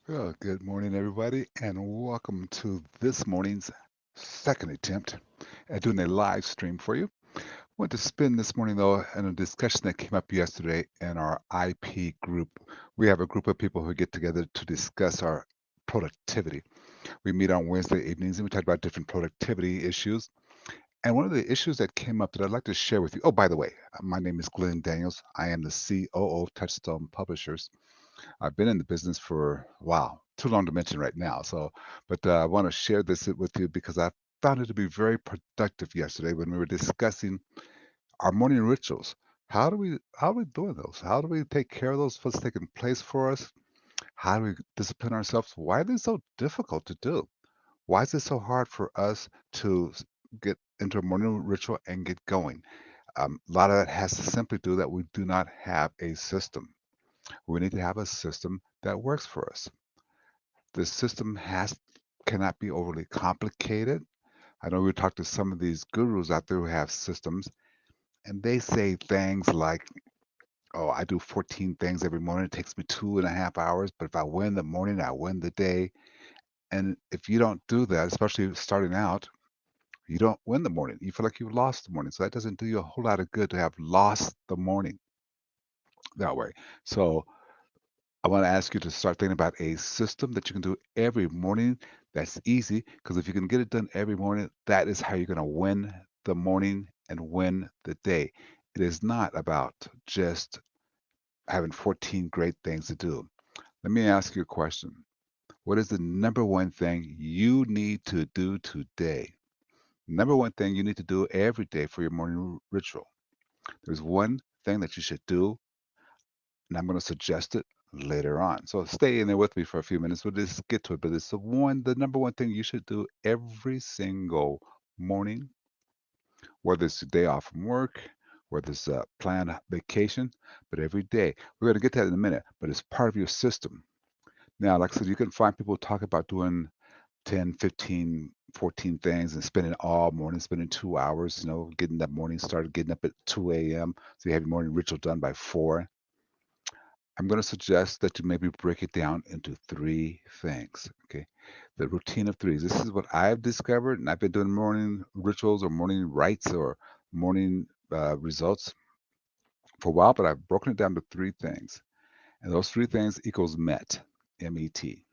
Well, good morning, everybody, and welcome to this morning's second attempt at doing a live stream for you. I want to spend this morning, though, in a discussion that came up yesterday in our IP group. We have a group of people who get together to discuss our productivity. We meet on Wednesday evenings and we talk about different productivity issues. And one of the issues that came up that I'd like to share with you. Oh, by the way, my name is Glenn Daniels. I am the COO of Touchstone Publishers. I've been in the business for, wow, too long to mention right now. But I want to share this with you because I found it to be very productive yesterday when we were discussing our morning rituals. How are we doing those? How do we take care of those? What's taking place for us? How do we discipline ourselves? Why are they so difficult to do? Why is it so hard for us to get into a morning ritual and get going? A lot of that has to simply do that we do not have a system. We need to have a system that works for us. The system has cannot be overly complicated. I know we talked to some of these gurus out there who have systems, and they say things like, "Oh, I do 14 things every morning. It takes me 2.5 hours, but if I win the morning, I win the day." And if you don't do that, especially starting out, you don't win the morning. You feel like you've lost the morning. So that doesn't do you a whole lot of good to have lost the morning that way. So I want to ask you to start thinking about a system that you can do every morning that's easy, because if you can get it done every morning, that is how you're going to win the morning and win the day. It is not about just having 14 great things to do. Let me ask you a question. What is the number one thing you need to do today? Number one thing you need to do every day for your morning ritual. There's one thing that you should do, and I'm going to suggest it later on. So stay in there with me for a few minutes. We'll just get to it. But it's the number one thing you should do every single morning, whether it's a day off from work, whether it's a planned vacation, but every day. We're going to get to that in a minute, but it's part of your system. Now, like I said, you can find people talk about doing 10, 15, 14 things and spending all morning, spending 2 hours, getting that morning started, getting up at 2 a.m. So you have your morning ritual done by 4. I'm going to suggest that you maybe break it down into three things. Okay. The routine of threes. This is what I've discovered, and I've been doing morning rituals or morning rites or morning results for a while, but I've broken it down to three things. And those three things equals MET, M-E-T.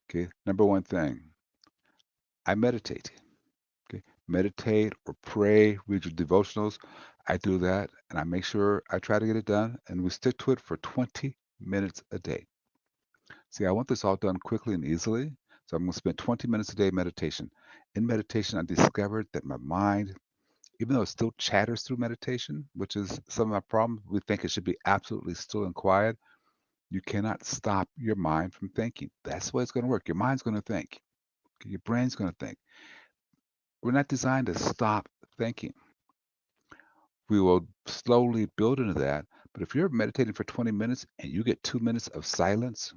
Okay. Number one thing, I meditate. Okay. Meditate or pray, read your devotionals. I do that, and I make sure I try to get it done, and we stick to it for 20 minutes a day. See, I want this all done quickly and easily. So I'm going to spend 20 minutes a day meditation. In meditation, I discovered that my mind, even though it still chatters through meditation, which is some of my problem, we think it should be absolutely still and quiet. You cannot stop your mind from thinking. That's the way it's going to work. Your mind's going to think. Your brain's going to think. We're not designed to stop thinking. We will slowly build into that. But if you're meditating for 20 minutes and you get 2 minutes of silence,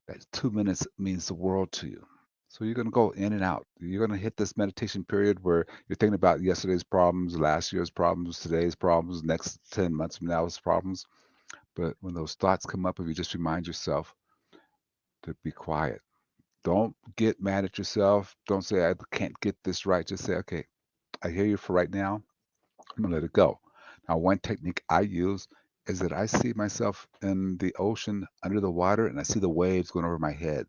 that 2 minutes means the world to you. So you're going to go in and out. You're going to hit this meditation period where you're thinking about yesterday's problems, last year's problems, today's problems, next 10 months from now's problems. But when those thoughts come up, if you just remind yourself to be quiet, don't get mad at yourself. Don't say, I can't get this right. Just say, okay, I hear you for right now. I'm going to let it go. Now, one technique I use is that I see myself in the ocean under the water and I see the waves going over my head.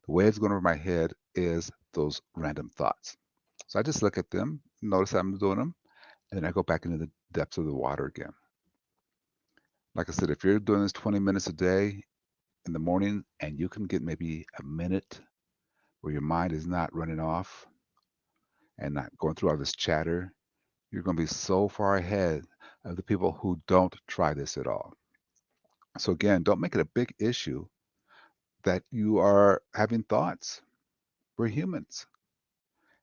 The waves going over my head is those random thoughts. So I just look at them, notice I'm doing them, and then I go back into the depths of the water again. Like I said, if you're doing this 20 minutes a day in the morning and you can get maybe a minute where your mind is not running off and not going through all this chatter, you're going to be so far ahead of the people who don't try this at all. So again, don't make it a big issue that you are having thoughts. We're humans.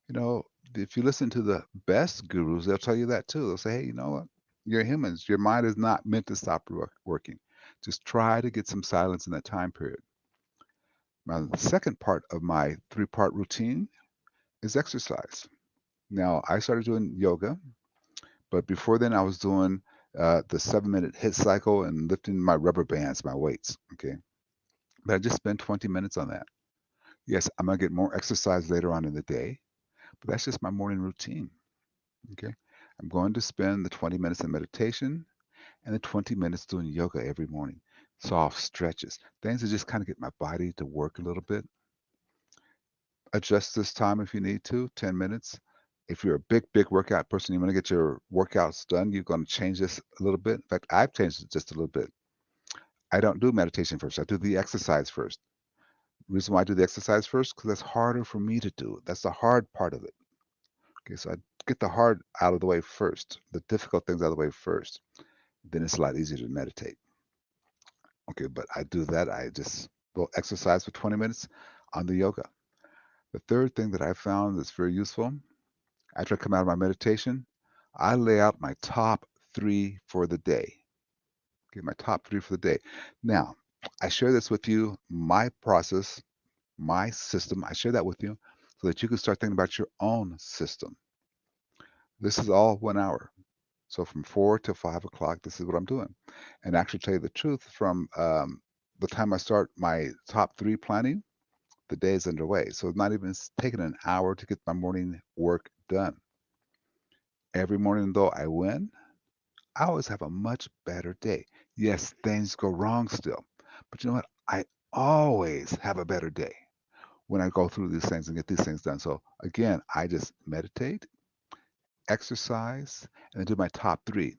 You know, if you listen to the best gurus, they'll tell you that too. They'll say, hey, you know what? You're humans. Your mind is not meant to stop working. Just try to get some silence in that time period. Now, the second part of my three-part routine is exercise. Now, I started doing yoga, but before then, I was doing the 7-minute hit cycle and lifting my rubber bands, my weights. Okay. but I just spend 20 minutes on that. Yes, I'm going to get more exercise later on in the day, but that's just my morning routine. Okay. I'm going to spend the 20 minutes in meditation and the 20 minutes doing yoga every morning. Soft stretches, things that just kind of get my body to work a little bit. Adjust this time if you need to, 10 minutes. If you're a big workout person, you want to get your workouts done, you're going to change this a little bit. In fact, I've changed it just a little bit. I don't do meditation first. I do the exercise first. Reason why I do the exercise first, because that's harder for me to do. That's the hard part of it. Okay, so I get the hard out of the way first, the difficult things out of the way first. Then it's a lot easier to meditate. Okay, but I do that. I just will exercise for 20 minutes on the yoga. The third thing that I found that's very useful, after I come out of my meditation, I lay out my top three for the day. Okay, my top three for the day. Now, I share this with you, my process, my system. I share that with you so that you can start thinking about your own system. This is all 1 hour. So from 4 to 5 o'clock, this is what I'm doing. And actually, tell you the truth, from the time I start my top three planning, the day is underway. So it's not even taking an hour to get my morning work done. Every morning, though, I win. I always have a much better day. Yes, things go wrong still, but you know what? I always have a better day when I go through these things and get these things done. So again, I just meditate, exercise, and then do my top three.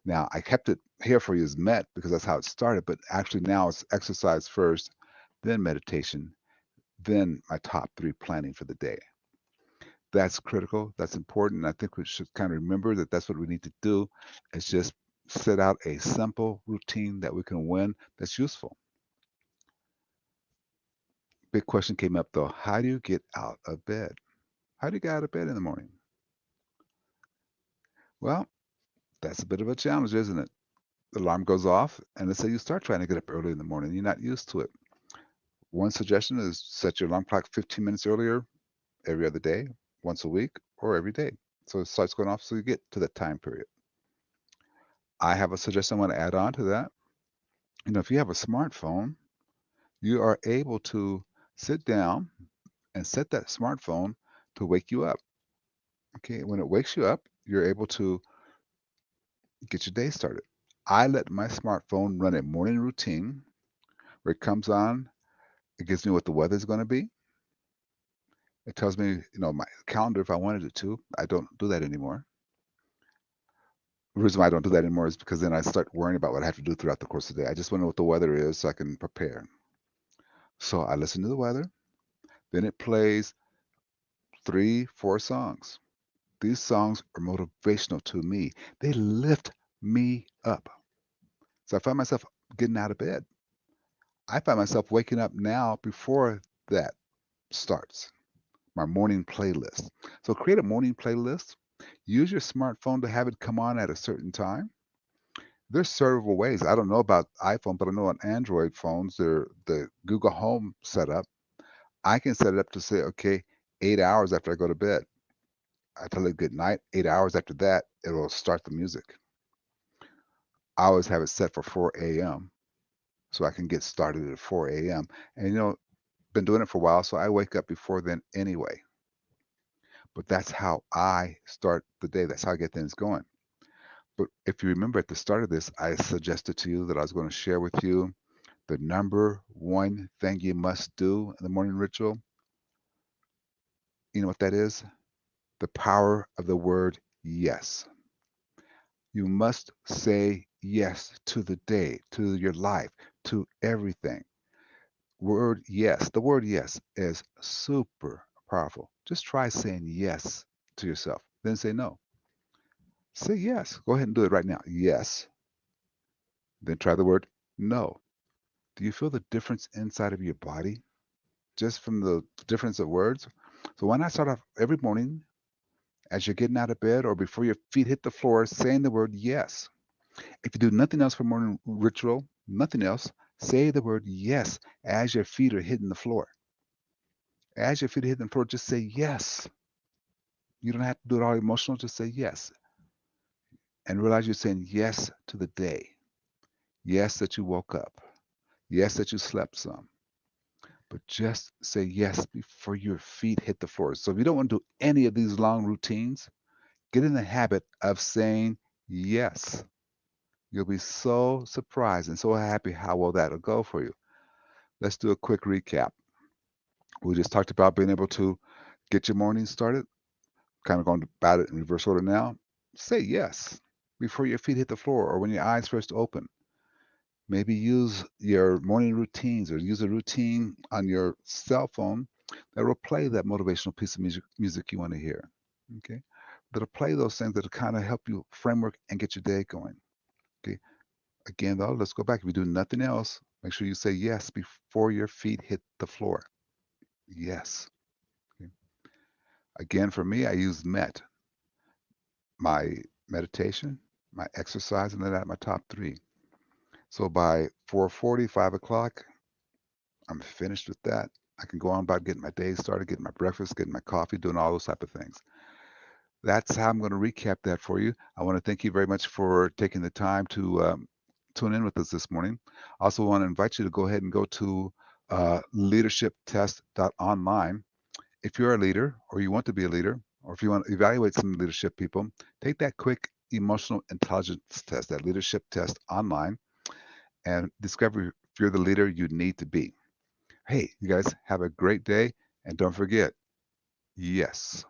Now, I kept it here for you as met because that's how it started, but actually now it's exercise first, then meditation, then my top three planning for the day. That's critical. That's important. I think we should kind of remember that that's what we need to do is just set out a simple routine that we can win that's useful. Big question came up though. How do you get out of bed? How do you get out of bed in the morning? Well, that's a bit of a challenge, isn't it? The alarm goes off, and let's say you start trying to get up early in the morning. You're not used to it. One suggestion is set your alarm clock 15 minutes earlier every other day, once a week, or every day. So it starts going off so you get to that time period. I have a suggestion I want to add on to that. If you have a smartphone, you are able to sit down and set that smartphone to wake you up. Okay, when it wakes you up, you're able to get your day started. I let my smartphone run a morning routine where it comes on, it gives me what the weather's going to be. It tells me, my calendar if I wanted it to. I don't do that anymore. The reason why I don't do that anymore is because then I start worrying about what I have to do throughout the course of the day. I just want to know what the weather is so I can prepare. So I listen to the weather, then it plays 3, 4 songs. These songs are motivational to me. They lift me up. So I find myself getting out of bed. I find myself waking up now before that starts, my morning playlist. So create a morning playlist. Use your smartphone to have it come on at a certain time. There's several ways. I don't know about iPhone, but I know on Android phones, the Google Home setup, I can set it up to say, okay, 8 hours after I go to bed, I tell it good night. 8 hours after that, it will start the music. I always have it set for 4 a.m. so I can get started at 4 a.m. And been doing it for a while, so I wake up before then anyway. But that's how I start the day. That's how I get things going. But if you remember at the start of this, I suggested to you that I was going to share with you the number one thing you must do in the morning ritual. You know what that is? The power of the word yes. You must say yes to the day, to your life, to everything. The word yes is super powerful. Just try saying yes to yourself, then say no. Say yes. Go ahead and do it right now. Yes. Then try the word no. Do you feel the difference inside of your body just from the difference of words? So why not start off every morning as you're getting out of bed or before your feet hit the floor saying the word yes? If you do nothing else for morning ritual, nothing else, say the word yes as your feet are hitting the floor. As your feet are hitting the floor, just say yes. You don't have to do it all emotional, just say yes. And realize you're saying yes to the day. Yes that you woke up. Yes that you slept some. but just say yes before your feet hit the floor. So if you don't want to do any of these long routines, get in the habit of saying yes. You'll be so surprised and so happy how well that'll go for you. Let's do a quick recap. We just talked about being able to get your morning started, kind of going about it in reverse order now. Say yes before your feet hit the floor or when your eyes first open. Maybe use your morning routines or use a routine on your cell phone that will play that motivational piece of music you want to hear. Okay. That'll play those things that'll kind of help you framework and get your day going. Okay. Again, though, let's go back. If you do nothing else, make sure you say yes before your feet hit the floor. Yes. Okay. Again, for me, I use MET, my meditation, my exercise, and then at my top three. So by 4:40, 5 o'clock, I'm finished with that. I can go on about getting my day started, getting my breakfast, getting my coffee, doing all those type of things. That's how I'm going to recap that for you. I want to thank you very much for taking the time to tune in with us this morning. I also want to invite you to go ahead and go to leadershiptest.online. If you're a leader or you want to be a leader, or if you want to evaluate some leadership people, take that quick emotional intelligence test, that leadership test online, and discover if you're the leader you need to be. Hey, you guys have a great day, and don't forget, yes.